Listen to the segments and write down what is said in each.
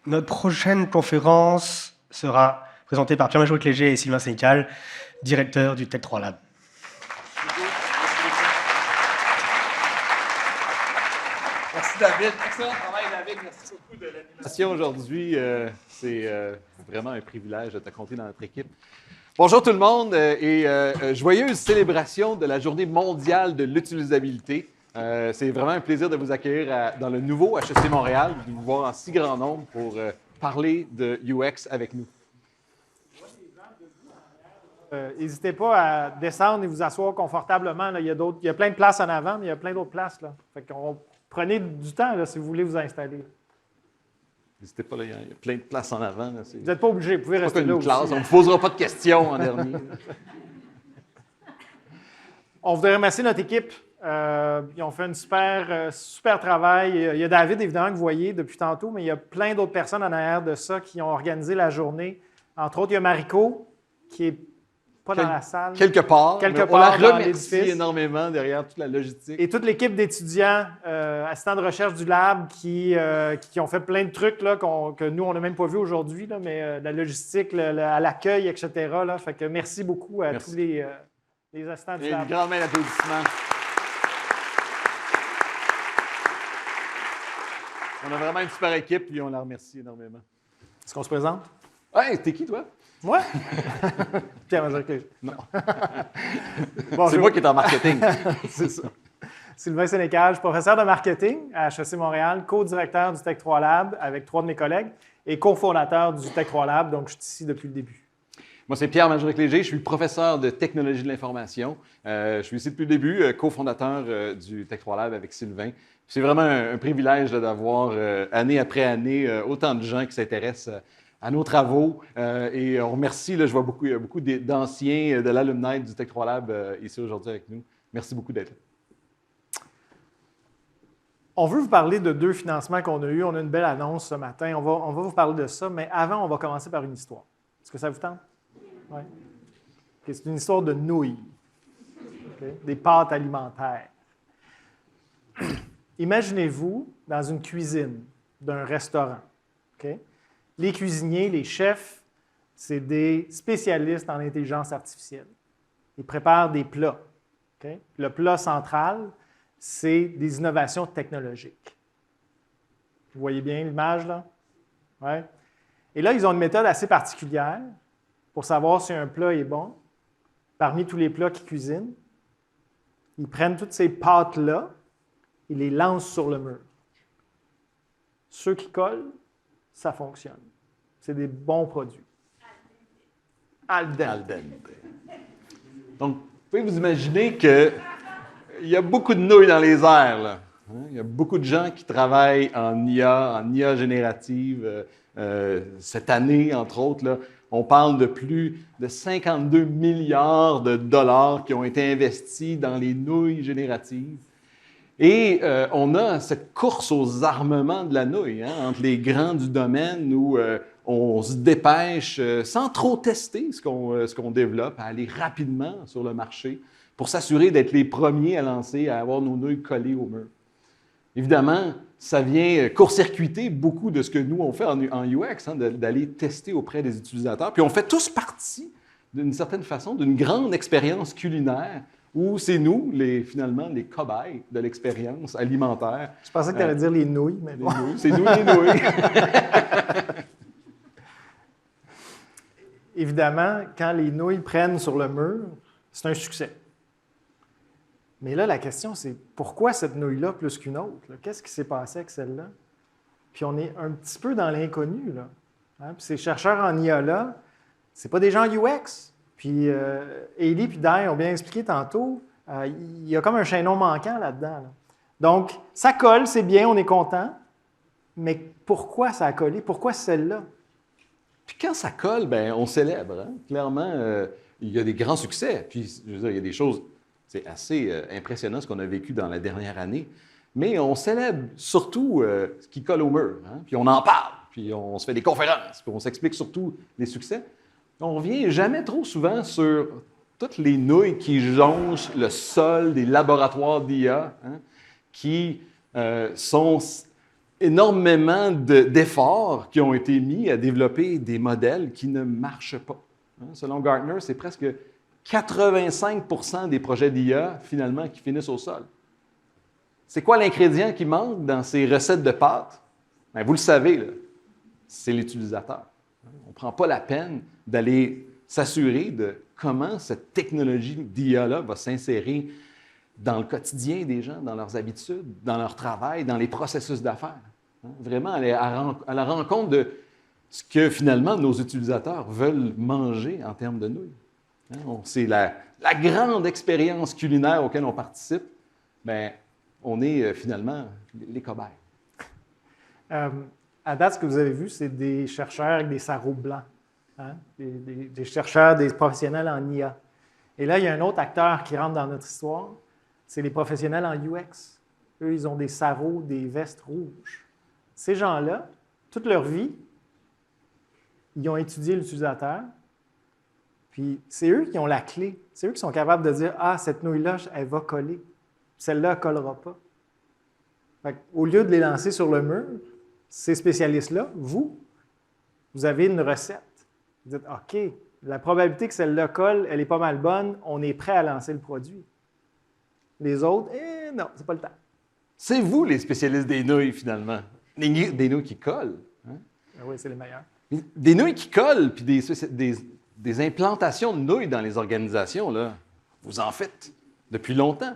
Notre prochaine conférence sera présentée par Pierre-Major Léger et Sylvain Sénical, directeur du Tech 3 Lab. Merci David. Excellent travail David. Merci beaucoup de l'animation aujourd'hui. C'est vraiment un privilège de te compter dans notre équipe. Bonjour tout le monde et joyeuse célébration de la Journée mondiale de l'utilisabilité. C'est vraiment un plaisir de vous accueillir dans le nouveau HEC Montréal, de vous voir en si grand nombre pour parler de UX avec nous. N'hésitez pas à descendre et vous asseoir confortablement. Là. Il y a plein de places en avant, mais il y a plein d'autres places. Là. Fait qu'on, prenez du temps là, si vous voulez vous installer. N'hésitez pas, là, il y a plein de places en avant. Là, vous n'êtes pas obligé, vous pouvez rester là classe. aussi. On ne vous posera pas de questions en dernier. On voudrait remercier notre équipe. Ils ont fait un super travail. Il y a David, évidemment, que vous voyez depuis tantôt, mais il y a plein d'autres personnes en arrière de ça qui ont organisé la journée. Entre autres, il y a Mariko, qui est pas dans la salle. Quelque part. On la remercie énormément derrière toute la logistique. Et toute l'équipe d'étudiants, assistants de recherche du lab, qui ont fait plein de trucs là, que nous, on n'a même pas vu aujourd'hui, là, mais la logistique, à l'accueil, etc. Là, fait que merci beaucoup à tous les assistants du lab. Une grande main d'applaudissements. On a vraiment une super équipe, puis on la remercie énormément. Est-ce qu'on se présente? Hey, t'es qui, toi? Moi? Pierre-Major Léger. Non. C'est moi qui est en marketing. C'est ça. Sylvain Sénical, je suis professeur de marketing à HEC Montréal, co-directeur du Tech 3 Lab avec 3 de mes collègues et cofondateur du Tech 3 Lab, donc je suis ici depuis le début. Moi, c'est Pierre-Major Léger, je suis professeur de technologie de l'information. Je suis ici depuis le début, cofondateur du Tech 3 Lab avec Sylvain. C'est vraiment un privilège d'avoir, année après année, autant de gens qui s'intéressent à nos travaux. Et on remercie, là, je vois il y a beaucoup d'anciens de l'alumni du Tech 3 Lab ici aujourd'hui avec nous. Merci beaucoup d'être là. On veut vous parler de 2 financements qu'on a eus. On a une belle annonce ce matin. On va vous parler de ça, mais avant, on va commencer par une histoire. Est-ce que ça vous tente? Oui. Okay, c'est une histoire de nouilles, des pâtes alimentaires. Imaginez-vous dans une cuisine d'un restaurant. Okay? Les cuisiniers, les chefs, c'est des spécialistes en intelligence artificielle. Ils préparent des plats. Okay? Le plat central, c'est des innovations technologiques. Vous voyez bien l'image, là? Ouais. Et là, ils ont une méthode assez particulière pour savoir si un plat est bon. Parmi tous les plats qu'ils cuisinent, ils prennent toutes ces pâtes-là, ils les lancent sur le mur. Ceux qui collent, ça fonctionne. C'est des bons produits. Al dente. Donc, vous pouvez vous imaginer qu'il y a beaucoup de nouilles dans les airs, là. Il y a beaucoup de gens qui travaillent en IA générative. Cette année, entre autres, là, on parle de plus de 52 milliards de dollars qui ont été investis dans les nouilles génératives. Et on a cette course aux armements de la nouille, entre les grands du domaine où on se dépêche sans trop tester ce qu'on développe, à aller rapidement sur le marché pour s'assurer d'être les premiers à lancer, à avoir nos nouilles collées au mur. Évidemment, ça vient court-circuiter beaucoup de ce que nous, on fait en UX, d'aller tester auprès des utilisateurs. Puis on fait tous partie, d'une certaine façon, d'une grande expérience culinaire où c'est nous, finalement, les cobayes de l'expérience alimentaire. Je pensais que tu allais dire les nouilles, mais bon. C'est nous les nouilles. Évidemment, quand les nouilles prennent sur le mur, c'est un succès. Mais là, la question, c'est pourquoi cette nouille-là plus qu'une autre? Qu'est-ce qui s'est passé avec celle-là? Puis on est un petit peu dans l'inconnu, là. Puis ces chercheurs en IA-là, c'est pas des gens UX. Puis Hailey et Dai ont bien expliqué tantôt, il y a comme un chaînon manquant là-dedans. Là. Donc, ça colle, c'est bien, on est content. Mais pourquoi ça a collé? Pourquoi celle-là? Puis quand ça colle, bien, on célèbre. Clairement, il y a des grands succès. Puis, je veux dire, il y a des choses, c'est assez impressionnant ce qu'on a vécu dans la dernière année. Mais on célèbre surtout ce qui colle au mur. Puis on en parle, puis on se fait des conférences, puis on s'explique surtout les succès. On ne revient jamais trop souvent sur toutes les nouilles qui jonchent le sol des laboratoires d'IA, qui sont énormément d'efforts qui ont été mis à développer des modèles qui ne marchent pas. Hein, selon Gartner, c'est presque 85% des projets d'IA, finalement, qui finissent au sol. C'est quoi l'ingrédient qui manque dans ces recettes de pâtes? Bien, vous le savez, là, c'est l'utilisateur. On ne prend pas la peine d'aller s'assurer de comment cette technologie d'IA-là va s'insérer dans le quotidien des gens, dans leurs habitudes, dans leur travail, dans les processus d'affaires. Hein? Vraiment aller à la rencontre de ce que finalement nos utilisateurs veulent manger en termes de nouilles. Hein? C'est la grande expérience culinaire auquel on participe. Bien, on est finalement les cobayes. À date, ce que vous avez vu, c'est des chercheurs avec des sarraux blancs. Hein? Des chercheurs, des professionnels en IA. Et là, il y a un autre acteur qui rentre dans notre histoire, c'est les professionnels en UX. Eux, ils ont des sarraux, des vestes rouges. Ces gens-là, toute leur vie, ils ont étudié l'utilisateur, puis c'est eux qui ont la clé. C'est eux qui sont capables de dire « Ah, cette nouille-là, elle va coller. Celle-là, elle ne collera pas. » Au lieu de les lancer sur le mur, ces spécialistes-là, vous avez une recette. Vous dites « OK, la probabilité que celle-là colle, elle est pas mal bonne, on est prêt à lancer le produit. » Les autres, non, c'est pas le temps. C'est vous les spécialistes des nouilles, finalement. Des nouilles qui collent. Hein? Oui, c'est les meilleurs. Des nouilles qui collent, puis des implantations de nouilles dans les organisations, là, vous en faites depuis longtemps.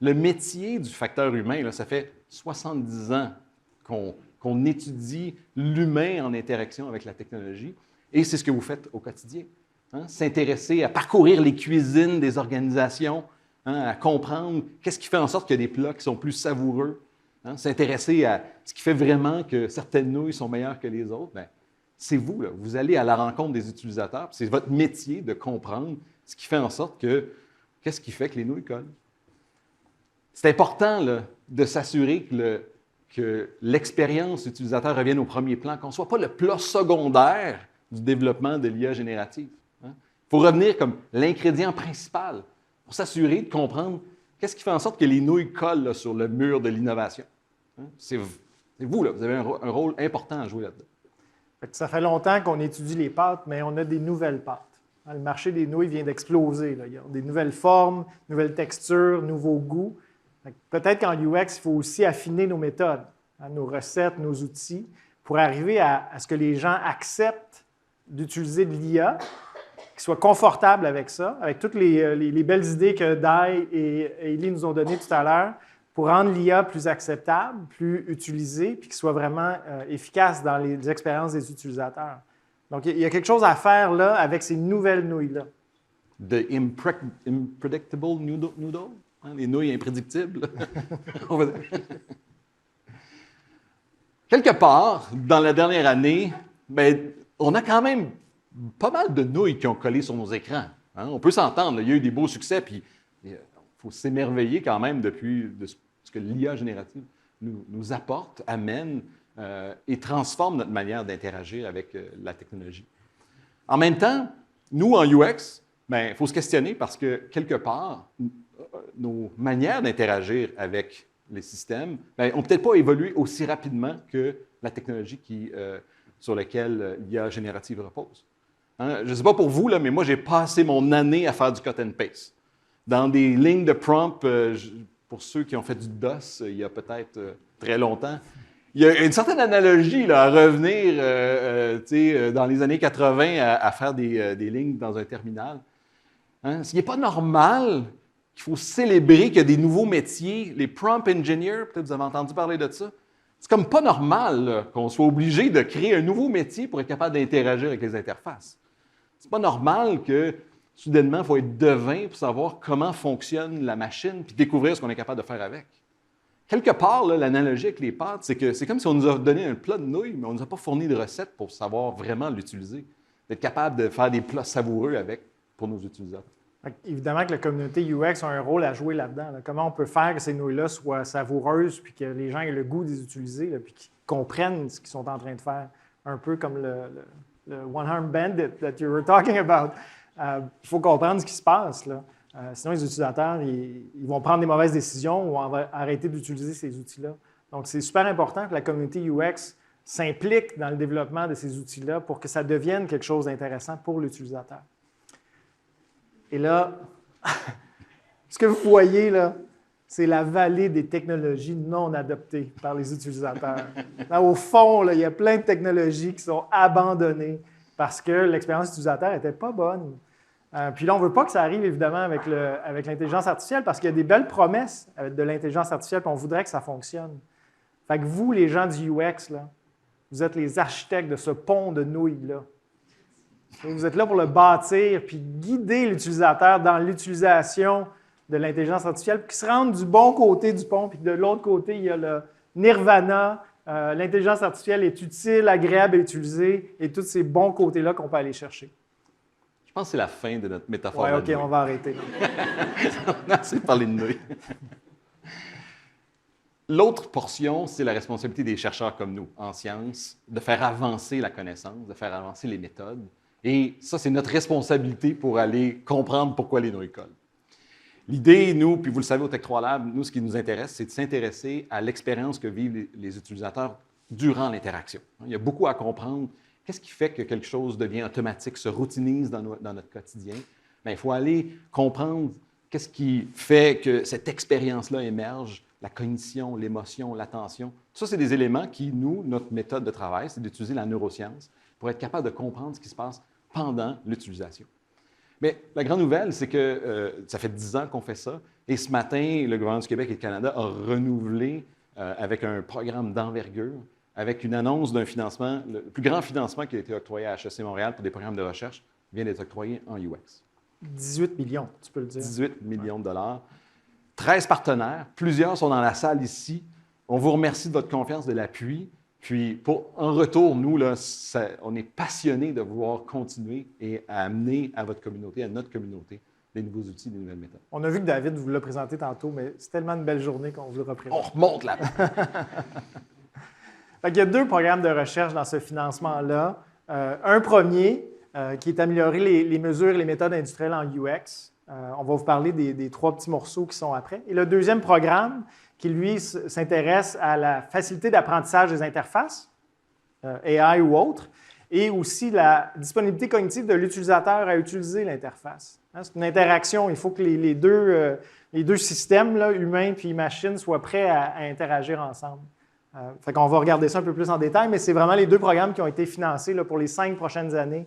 Le métier du facteur humain, là, ça fait 70 ans qu'on étudie l'humain en interaction avec la technologie, et c'est ce que vous faites au quotidien. Hein? S'intéresser à parcourir les cuisines des organisations, hein, à comprendre qu'est-ce qui fait en sorte qu'il y a des plats qui sont plus savoureux, hein, s'intéresser à ce qui fait vraiment que certaines nouilles sont meilleures que les autres. Bien, c'est vous, là. Vous allez à la rencontre des utilisateurs, c'est votre métier de comprendre ce qui fait en sorte que, qu'est-ce qui fait que les nouilles collent. C'est important là, de s'assurer que l'expérience utilisateur revienne au premier plan, qu'on ne soit pas le plat secondaire du développement de l'IA générative. Il faut revenir comme l'ingrédient principal pour s'assurer de comprendre qu'est-ce qui fait en sorte que les nouilles collent là, sur le mur de l'innovation. C'est vous, là, vous avez un rôle important à jouer là-dedans. Ça fait longtemps qu'on étudie les pâtes, mais on a des nouvelles pâtes. Le marché des nouilles vient d'exploser. Il y a des nouvelles formes, nouvelles textures, nouveaux goûts. Peut-être qu'en UX, il faut aussi affiner nos méthodes, nos recettes, nos outils, pour arriver à ce que les gens acceptent d'utiliser de l'IA, qu'ils soient confortables avec ça, avec toutes les belles idées que Dai et Élie nous ont données tout à l'heure, pour rendre l'IA plus acceptable, plus utilisée, puis qu'il soit vraiment efficace dans les expériences des utilisateurs. Donc, il y a quelque chose à faire là avec ces nouvelles nouilles-là. The unpredictable noodle, hein, les nouilles imprédictibles. Quelque part, dans la dernière année, bien, on a quand même pas mal de nouilles qui ont collé sur nos écrans. Hein? On peut s'entendre, il y a eu des beaux succès, puis il faut s'émerveiller quand même depuis ce que l'IA générative nous apporte, amène et transforme notre manière d'interagir avec la technologie. En même temps, nous, en UX, bien, il faut se questionner parce que, quelque part, nos manières d'interagir avec les systèmes n'ont peut-être pas évolué aussi rapidement que la technologie sur laquelle l'IA générative repose. Hein? Je ne sais pas pour vous, là, mais moi, j'ai passé mon année à faire du cut and paste. Dans des lignes de prompt, pour ceux qui ont fait du DOS il y a peut-être très longtemps, il y a une certaine analogie là, à revenir dans les années 80 à faire des lignes dans un terminal. Hein? Ce n'est pas normal qu'il faut célébrer qu'il y a des nouveaux métiers, les prompt engineers, peut-être vous avez entendu parler de ça. C'est comme pas normal là, qu'on soit obligé de créer un nouveau métier pour être capable d'interagir avec les interfaces. C'est pas normal que soudainement, il faut être devin pour savoir comment fonctionne la machine puis découvrir ce qu'on est capable de faire avec. Quelque part, là, l'analogie avec les pâtes, c'est que c'est comme si on nous a donné un plat de nouilles, mais on ne nous a pas fourni de recettes pour savoir vraiment l'utiliser, d'être capable de faire des plats savoureux avec pour nos utilisateurs. Évidemment que la communauté UX a un rôle à jouer là-dedans. Là. Comment on peut faire que ces nouilles-là soient savoureuses puis que les gens aient le goût de les utiliser là, puis qu'ils comprennent ce qu'ils sont en train de faire. Un peu comme le One-Arm Bandit that you were talking about. Il faut comprendre ce qui se passe. Là. Sinon, les utilisateurs ils vont prendre des mauvaises décisions ou on va arrêter d'utiliser ces outils-là. Donc, c'est super important que la communauté UX s'implique dans le développement de ces outils-là pour que ça devienne quelque chose d'intéressant pour l'utilisateur. Et là, ce que vous voyez là, c'est la vallée des technologies non adoptées par les utilisateurs. Là, au fond, là, il y a plein de technologies qui sont abandonnées parce que l'expérience utilisateur n'était pas bonne. Puis là, on ne veut pas que ça arrive, évidemment, avec l'intelligence artificielle parce qu'il y a des belles promesses de l'intelligence artificielle et on voudrait que ça fonctionne. Fait que vous, les gens du UX, là, vous êtes les architectes de ce pont de nouilles-là. Vous êtes là pour le bâtir puis guider l'utilisateur dans l'utilisation de l'intelligence artificielle pour qu'il se rende du bon côté du pont, puis de l'autre côté, il y a le nirvana. L'intelligence artificielle est utile, agréable à utiliser, et tous ces bons côtés-là qu'on peut aller chercher. Je pense que c'est la fin de notre métaphore. Oui, OK, on va arrêter. On a assez parlé de nouilles. L'autre portion, c'est la responsabilité des chercheurs comme nous, en sciences, de faire avancer la connaissance, de faire avancer les méthodes. Et ça, c'est notre responsabilité pour aller comprendre pourquoi les nouilles collent. L'idée, nous, puis vous le savez au Tech 3 Lab, nous, ce qui nous intéresse, c'est de s'intéresser à l'expérience que vivent les utilisateurs durant l'interaction. Il y a beaucoup à comprendre. Qu'est-ce qui fait que quelque chose devient automatique, se routinise dans notre quotidien? Bien, il faut aller comprendre qu'est-ce qui fait que cette expérience-là émerge, la cognition, l'émotion, l'attention. Tout ça, c'est des éléments qui, nous, notre méthode de travail, c'est d'utiliser la neuroscience pour être capable de comprendre ce qui se passe pendant l'utilisation. Mais la grande nouvelle, c'est que ça fait 10 ans qu'on fait ça. Et ce matin, le gouvernement du Québec et du Canada a renouvelé avec un programme d'envergure, avec une annonce d'un financement, le plus grand financement qui a été octroyé à HEC Montréal pour des programmes de recherche vient d'être octroyé en UX. 18 millions, tu peux le dire. 18 millions de dollars. 13 partenaires, plusieurs sont dans la salle ici. On vous remercie de votre confiance, de l'appui. Puis, en retour, nous, là, on est passionnés de vouloir continuer et à amener à votre communauté, à notre communauté, des nouveaux outils, des nouvelles méthodes. On a vu que David vous l'a présenté tantôt, mais c'est tellement une belle journée qu'on vous le représente. On remonte là. Il y a 2 programmes de recherche dans ce financement-là. Un premier, qui est améliorer les mesures et les méthodes industrielles en UX. On va vous parler des 3 petits morceaux qui sont après. Et le deuxième programme, qui, lui, s'intéresse à la facilité d'apprentissage des interfaces, AI ou autres, et aussi la disponibilité cognitive de l'utilisateur à utiliser l'interface. C'est une interaction. Il faut que les deux systèmes, là, humains puis machines, soient prêts à interagir ensemble. Fait qu'on va regarder ça un peu plus en détail, mais c'est vraiment les 2 programmes qui ont été financés là, pour les 5 prochaines années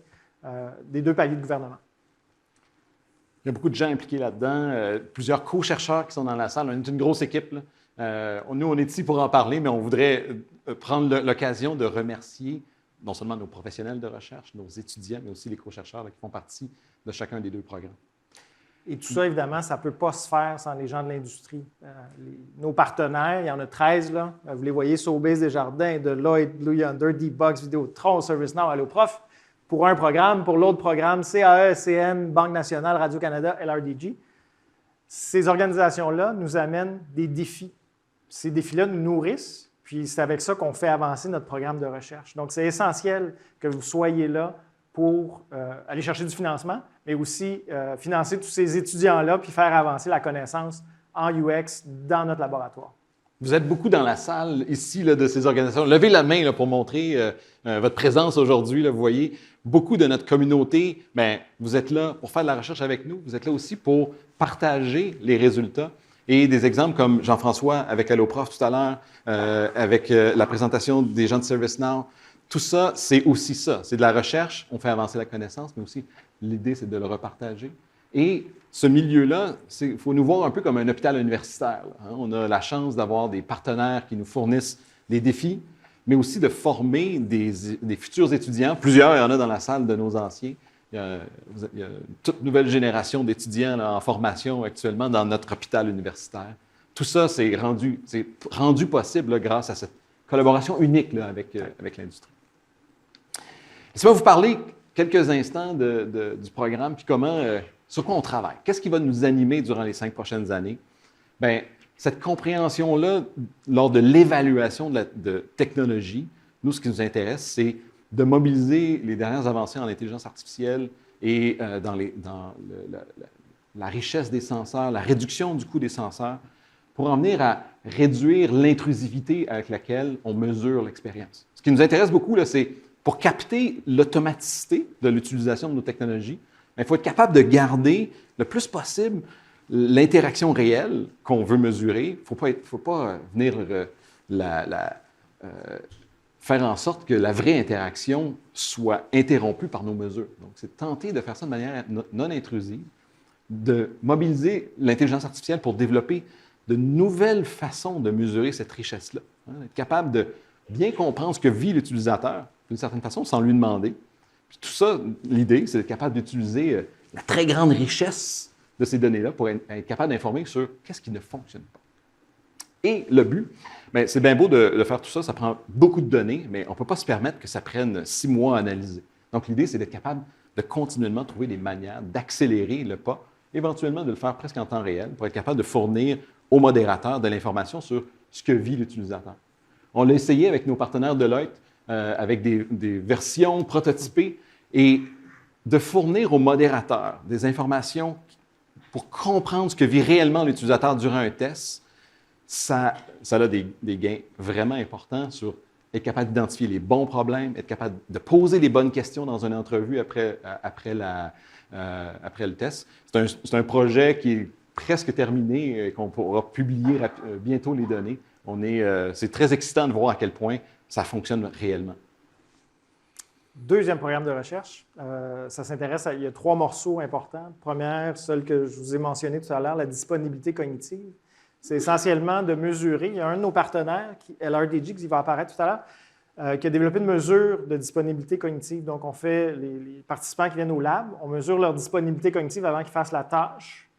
des 2 paliers de gouvernement. Il y a beaucoup de gens impliqués là-dedans, plusieurs co-chercheurs qui sont dans la salle. On est une grosse équipe, là. Nous, on est ici pour en parler, mais on voudrait prendre l'occasion de remercier non seulement nos professionnels de recherche, nos étudiants, mais aussi les co-chercheurs qui font partie de chacun des 2 programmes. Et tout ça, évidemment, ça ne peut pas se faire sans les gens de l'industrie. Nos partenaires, il y en a 13, là. Vous les voyez, Sobeys Desjardins, Deloitte, Blue Yonder, D-Box, Vidéotron, ServiceNow, Alloprof. Pour un programme, pour l'autre programme, CAE, SCN, Banque nationale, Radio-Canada, LRDG. Ces organisations-là nous amènent des défis. Ces défis-là nous nourrissent, puis c'est avec ça qu'on fait avancer notre programme de recherche. Donc, c'est essentiel que vous soyez là pour aller chercher du financement, mais aussi financer tous ces étudiants-là puis faire avancer la connaissance en UX dans notre laboratoire. Vous êtes beaucoup dans la salle ici là, de ces organisations. Levez la main là, pour montrer votre présence aujourd'hui. Là, vous voyez, beaucoup de notre communauté, bien, vous êtes là pour faire de la recherche avec nous. Vous êtes là aussi pour partager les résultats. Et des exemples comme Jean-François avec Alloprof tout à l'heure, avec la présentation des gens de ServiceNow. Tout ça, c'est aussi ça. C'est de la recherche, on fait avancer la connaissance, mais aussi l'idée, c'est de le repartager. Et ce milieu-là, il faut nous voir un peu comme un hôpital universitaire. Hein? On a la chance d'avoir des partenaires qui nous fournissent des défis, mais aussi de former des futurs étudiants. Plusieurs, il y en a dans la salle de nos anciens. Il y a une toute nouvelle génération d'étudiants là, en formation actuellement dans notre hôpital universitaire. Tout ça, c'est rendu possible là, grâce à cette collaboration unique là, avec l'industrie. Je vais vous parler quelques instants du programme, puis sur quoi on travaille. Qu'est-ce qui va nous animer durant les 5 prochaines années? Bien, cette compréhension-là, lors de l'évaluation de technologie, nous, ce qui nous intéresse, c'est de mobiliser les dernières avancées en intelligence artificielle et dans la richesse des senseurs, la réduction du coût des senseurs, pour en venir à réduire l'intrusivité avec laquelle on mesure l'expérience. Ce qui nous intéresse beaucoup, là, c'est pour capter l'automaticité de l'utilisation de nos technologies, il faut être capable de garder le plus possible l'interaction réelle qu'on veut mesurer. Il ne faut pas venir faire en sorte que la vraie interaction soit interrompue par nos mesures. Donc, c'est tenter de faire ça de manière non intrusive, de mobiliser l'intelligence artificielle pour développer de nouvelles façons de mesurer cette richesse-là. Être capable de bien comprendre ce que vit l'utilisateur, d'une certaine façon, sans lui demander. Puis tout ça, l'idée, c'est d'être capable d'utiliser la très grande richesse de ces données-là pour être capable d'informer sur qu'est-ce qui ne fonctionne pas. Et le but, bien, c'est bien beau de faire tout ça, ça prend beaucoup de données, mais on ne peut pas se permettre que ça prenne 6 mois à analyser. Donc, l'idée, c'est d'être capable de continuellement trouver des manières d'accélérer le pas, éventuellement de le faire presque en temps réel, pour être capable de fournir au modérateur de l'information sur ce que vit l'utilisateur. On l'a essayé avec nos partenaires Deloitte, avec des versions prototypées, et de fournir au modérateur des informations pour comprendre ce que vit réellement l'utilisateur durant un test, ça a des gains vraiment importants sur être capable d'identifier les bons problèmes, être capable de poser les bonnes questions dans une entrevue après le test. C'est un projet qui est presque terminé et qu'on pourra publier bientôt les données. C'est très excitant de voir à quel point ça fonctionne réellement. Deuxième programme de recherche, ça s'intéresse il y a 3 morceaux importants. Première, celle que je vous ai mentionnée tout à l'heure, la disponibilité cognitive. C'est essentiellement de mesurer. Il y a un de nos partenaires, LRDG, qui va apparaître tout à l'heure, qui a développé une mesure de disponibilité cognitive. Donc, on fait les participants qui viennent au lab, on mesure leur disponibilité cognitive avant qu'ils fassent la tâche.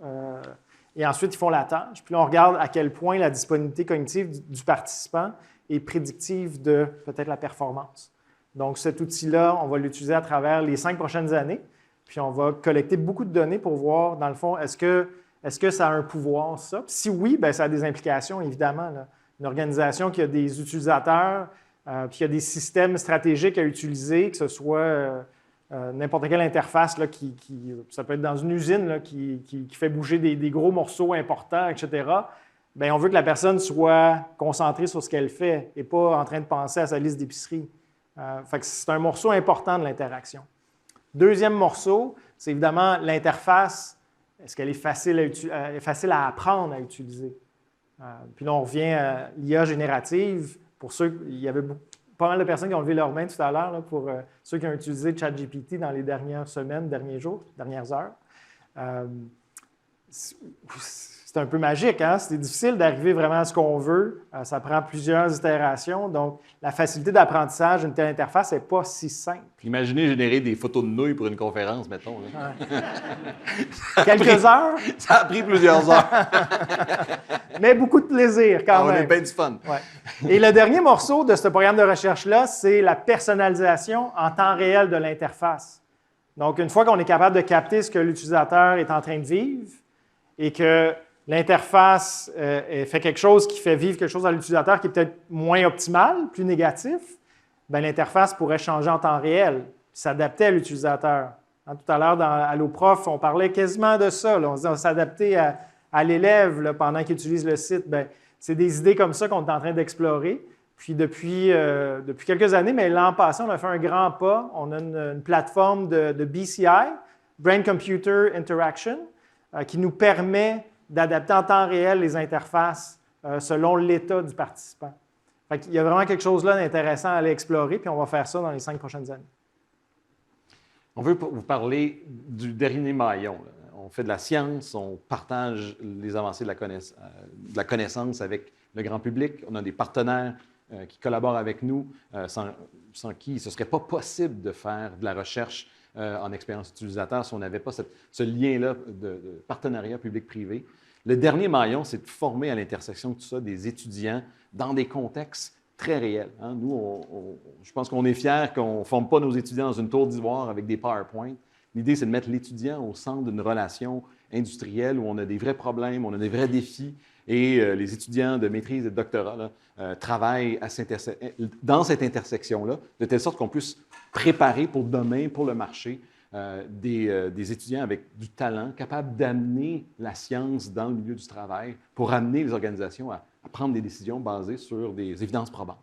Et ensuite, ils font la tâche. Puis là, on regarde à quel point la disponibilité cognitive du participant est prédictive de peut-être la performance. Donc, cet outil-là, on va l'utiliser à travers les 5 prochaines années. Puis, on va collecter beaucoup de données pour voir, dans le fond, est-ce que ça a un pouvoir, ça? Puis si oui, bien, ça a des implications, évidemment. Là. Une organisation qui a des utilisateurs, puis qui a des systèmes stratégiques à utiliser, que ce soit n'importe quelle interface, là, ça peut être dans une usine là, qui fait bouger des gros morceaux importants, etc. Bien, on veut que la personne soit concentrée sur ce qu'elle fait et pas en train de penser à sa liste d'épicerie. Fait que c'est un morceau important de l'interaction. Deuxième morceau, c'est évidemment l'interface. Est-ce qu'elle est facile à apprendre à utiliser? Puis là, on revient à l'IA générative. Pour ceux, il y avait pas mal de personnes qui ont levé leurs mains tout à l'heure là, pour ceux qui ont utilisé ChatGPT dans les dernières semaines, derniers jours, dernières heures. C'est un peu magique, hein? C'est difficile d'arriver vraiment à ce qu'on veut. Ça prend plusieurs itérations. Donc, la facilité d'apprentissage d'une telle interface n'est pas si simple. Imaginez générer des photos de nouilles pour une conférence, mettons. Ouais. Quelques heures. Ça a pris plusieurs heures. Mais beaucoup de plaisir quand même. On a bien du fun. Ouais. Et le dernier morceau de ce programme de recherche-là, c'est la personnalisation en temps réel de l'interface. Donc, une fois qu'on est capable de capter ce que l'utilisateur est en train de vivre et que l'interface fait quelque chose qui fait vivre quelque chose à l'utilisateur qui est peut-être moins optimal, plus négatif, bien, l'interface pourrait changer en temps réel, s'adapter à l'utilisateur. Hein, tout à l'heure, à l'OPROF, on parlait quasiment de ça. Là. On disait s'adapter à l'élève là, pendant qu'il utilise le site. Bien, c'est des idées comme ça qu'on est en train d'explorer. Puis depuis quelques années, mais l'an passé, on a fait un grand pas. On a une plateforme de BCI, Brain Computer Interaction, qui nous permet d'adapter en temps réel les interfaces selon l'état du participant. Fait qu'il y a vraiment quelque chose là d'intéressant à aller explorer, puis on va faire ça dans les 5 prochaines années. On veut vous parler du dernier maillon. Là. On fait de la science, on partage les avancées de la connaissance avec le grand public. On a des partenaires qui collaborent avec nous, sans qui ce ne serait pas possible de faire de la recherche en expérience utilisateur si on n'avait pas ce lien-là de partenariat public-privé. Le dernier maillon, c'est de former à l'intersection de tout ça des étudiants dans des contextes très réels. Hein. Nous, je pense qu'on est fiers qu'on ne forme pas nos étudiants dans une tour d'ivoire avec des PowerPoint. L'idée, c'est de mettre l'étudiant au centre d'une relation industrielle où on a des vrais problèmes, on a des vrais défis, et les étudiants de maîtrise et de doctorat là, travaillent dans cette intersection-là, de telle sorte qu'on puisse préparer pour demain, pour le marché, des étudiants avec du talent, capables d'amener la science dans le milieu du travail pour amener les organisations à prendre des décisions basées sur des évidences probantes.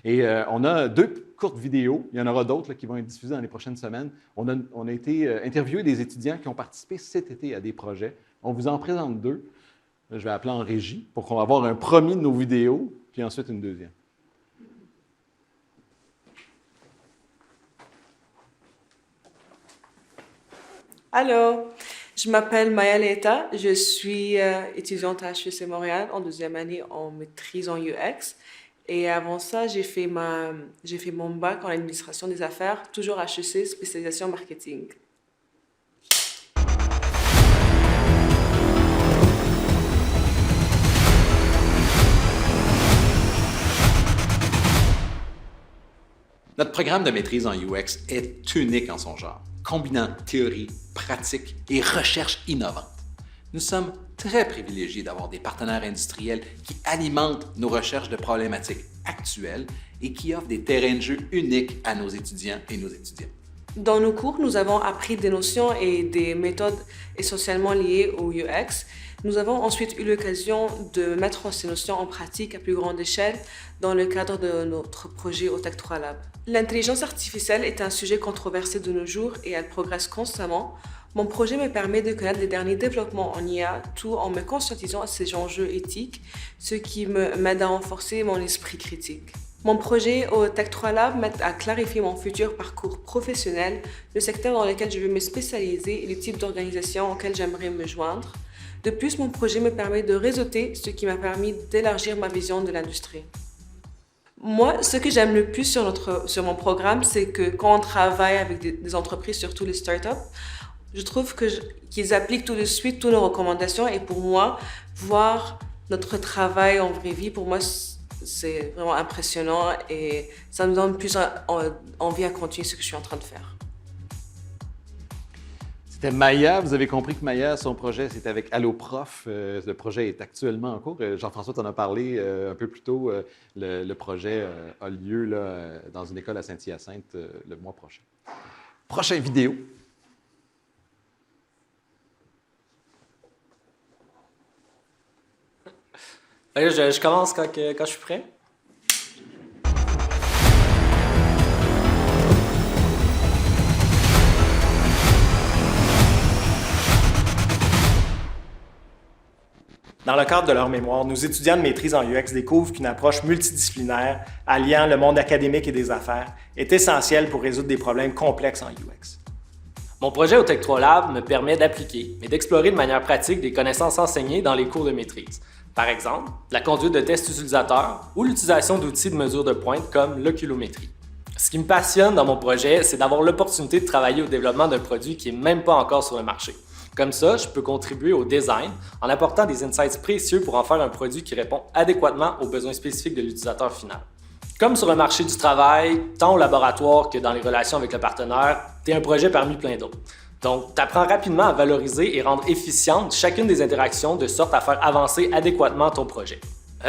Et on a 2 courtes vidéos. Il y en aura d'autres qui vont être diffusées dans les prochaines semaines. On a été interviewé des étudiants qui ont participé cet été à des projets. On vous en présente 2. Je vais appeler en régie pour qu'on va avoir un premier de nos vidéos, puis ensuite une deuxième. Allô, je m'appelle Maya Leta, je suis étudiante à HEC Montréal en 2e année en maîtrise en UX. Et avant ça, j'ai fait mon bac en administration des affaires, toujours à HEC, spécialisation marketing. Notre programme de maîtrise en UX est unique en son genre, combinant théorie, pratique et recherche innovante. Nous sommes très privilégiés d'avoir des partenaires industriels qui alimentent nos recherches de problématiques actuelles et qui offrent des terrains de jeu uniques à nos étudiants et nos étudiantes. Dans nos cours, nous avons appris des notions et des méthodes essentiellement liées au UX. Nous avons ensuite eu l'occasion de mettre ces notions en pratique à plus grande échelle dans le cadre de notre projet au Tech 3 Lab. L'intelligence artificielle est un sujet controversé de nos jours et elle progresse constamment. Mon projet me permet de connaître les derniers développements en IA, tout en me conscientisant à ces enjeux éthiques, ce qui m'aide à renforcer mon esprit critique. Mon projet au Tech 3 Lab m'aide à clarifier mon futur parcours professionnel, le secteur dans lequel je veux me spécialiser et les types d'organisations auxquelles j'aimerais me joindre. De plus, mon projet me permet de réseauter, ce qui m'a permis d'élargir ma vision de l'industrie. Moi, ce que j'aime le plus sur mon programme, c'est que quand on travaille avec des entreprises, surtout les startups, je trouve qu'ils appliquent tout de suite toutes nos recommandations et pour moi, voir notre travail en vraie vie, pour moi, c'est vraiment impressionnant et ça me donne plus envie à continuer ce que je suis en train de faire. C'était Maya. Vous avez compris que Maya, son projet, c'est avec Alloprof. Le projet est actuellement en cours. Jean-François t'en a parlé un peu plus tôt. Le projet a lieu là, dans une école à Saint-Hyacinthe le mois prochain. Prochaine vidéo. Je commence quand je suis prêt. Dans le cadre de leur mémoire, nos étudiants de maîtrise en UX découvrent qu'une approche multidisciplinaire alliant le monde académique et des affaires est essentielle pour résoudre des problèmes complexes en UX. Mon projet au Tech 3 Lab me permet d'appliquer et d'explorer de manière pratique des connaissances enseignées dans les cours de maîtrise. Par exemple, la conduite de tests utilisateurs ou l'utilisation d'outils de mesure de pointe comme l'oculométrie. Ce qui me passionne dans mon projet, c'est d'avoir l'opportunité de travailler au développement d'un produit qui n'est même pas encore sur le marché. Comme ça, je peux contribuer au design en apportant des insights précieux pour en faire un produit qui répond adéquatement aux besoins spécifiques de l'utilisateur final. Comme sur le marché du travail, tant au laboratoire que dans les relations avec le partenaire, tu es un projet parmi plein d'autres. Donc, tu apprends rapidement à valoriser et rendre efficiente chacune des interactions de sorte à faire avancer adéquatement ton projet.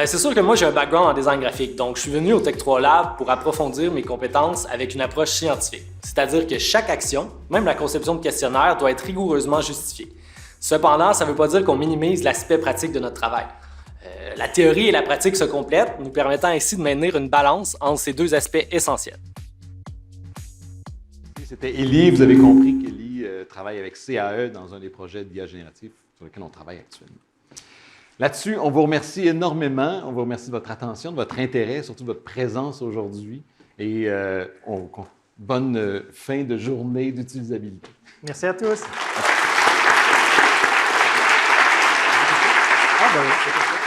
C'est sûr que moi, j'ai un background en design graphique, donc je suis venu au Tech 3 Lab pour approfondir mes compétences avec une approche scientifique. C'est-à-dire que chaque action, même la conception de questionnaire, doit être rigoureusement justifiée. Cependant, ça ne veut pas dire qu'on minimise l'aspect pratique de notre travail. La théorie et la pratique se complètent, nous permettant ainsi de maintenir une balance entre ces deux aspects essentiels. C'était Élie. Vous avez compris qu'Élie travaille avec CAE dans un des projets d'IA générative sur lesquels on travaille actuellement. Là-dessus, on vous remercie énormément. On vous remercie de votre attention, de votre intérêt, surtout de votre présence aujourd'hui. Et bonne fin de journée d'utilisabilité. Merci à tous. Ah, ben oui, c'est ça.